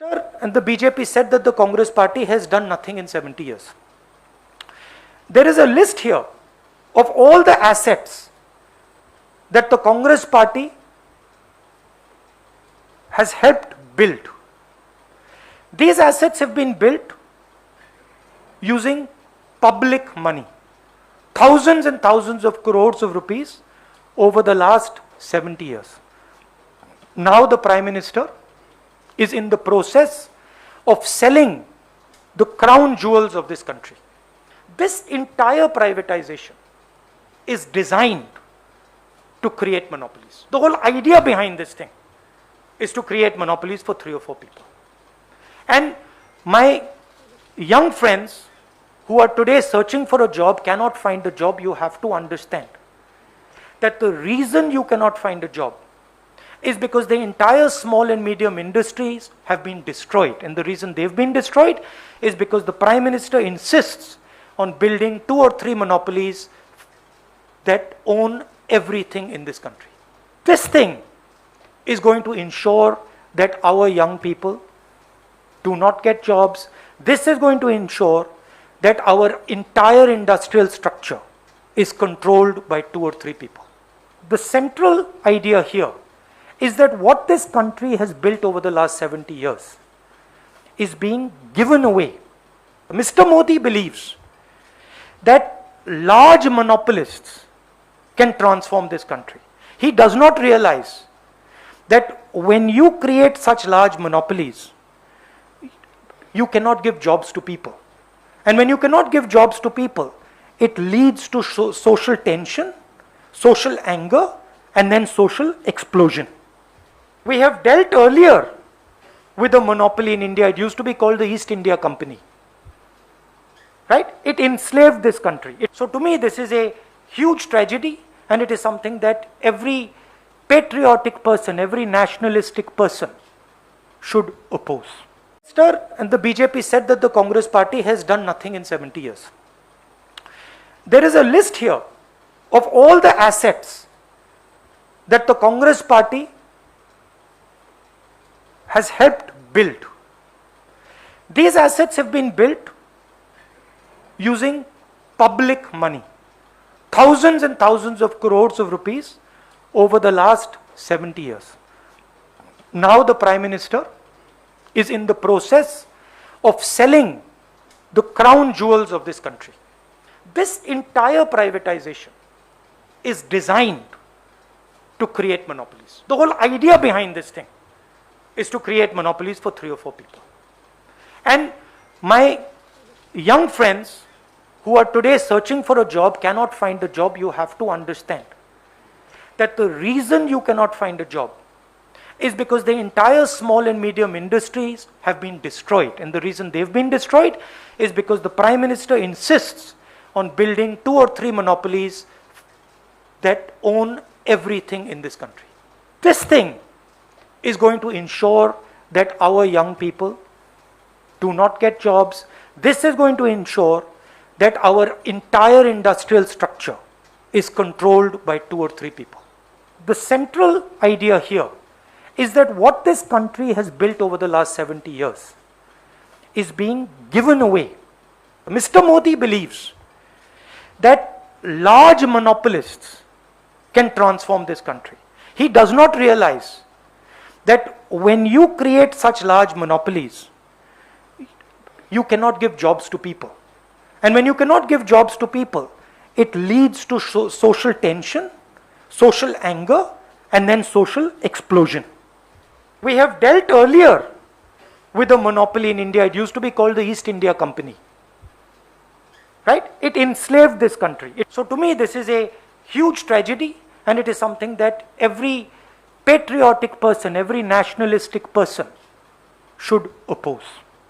And the BJP said that the Congress party has done nothing in 70 years. There is a list here of all the assets that the Congress party has helped build. These assets have been built using public money, thousands and thousands of crores of rupees over the last 70 years. Now the Prime Minister is in the process of selling the crown jewels of this country. This entire privatization is designed to create monopolies. The whole idea behind this thing is to create monopolies for 3 or 4 people. And my young friends who are today searching for a job cannot find a job. You have to understand that the reason you cannot find a job is because the entire small and medium industries have been destroyed. And the reason they've been destroyed is because the Prime Minister insists on building 2 or 3 monopolies that own everything in this country. This thing is going to ensure that our young people do not get jobs. This is going to ensure that our entire industrial structure is controlled by 2 or 3 people. The central idea here is that what this country has built over the last 70 years is being given away. Mr. Modi believes that large monopolists can transform this country. He does not realize that when you create such large monopolies, you cannot give jobs to people. And when you cannot give jobs to people, it leads to social tension, social anger, and then social explosion. We have dealt earlier with a monopoly in India. It used to be called the East India Company. Right? It enslaved this country. So to me, this is a huge tragedy, and it is something that every patriotic person, every nationalistic person should oppose. And the BJP said that the Congress party has done nothing in 70 years. There is a list here of all the assets that the Congress party has helped build. These assets have been built using public money, thousands and thousands of crores of rupees over the last 70 years. Now the Prime Minister is in the process of selling the crown jewels of this country. This entire privatization is designed to create monopolies. The whole idea behind this thing is to create monopolies for 3 or 4 people. And my young friends who are today searching for a job cannot find a job. You have to understand that the reason you cannot find a job is because the entire small and medium industries have been destroyed. And the reason they've been destroyed is because the Prime Minister insists on building 2 or 3 monopolies that own everything in this country. This thing is going to ensure that our young people do not get jobs. This is going to ensure that our entire industrial structure is controlled by 2 or 3 people. The central idea here is that what this country has built over the last 70 years is being given away. Mr. Modi believes that large monopolists can transform this country. He does not realize that when you create such large monopolies, you cannot give jobs to people. And when you cannot give jobs to people, it leads to social tension, social anger, and then social explosion. We have dealt earlier with a monopoly in India. It used to be called the East India Company. Right? It enslaved this country. So to me, this is a huge tragedy, and it is something that every patriotic person, every nationalistic person should oppose.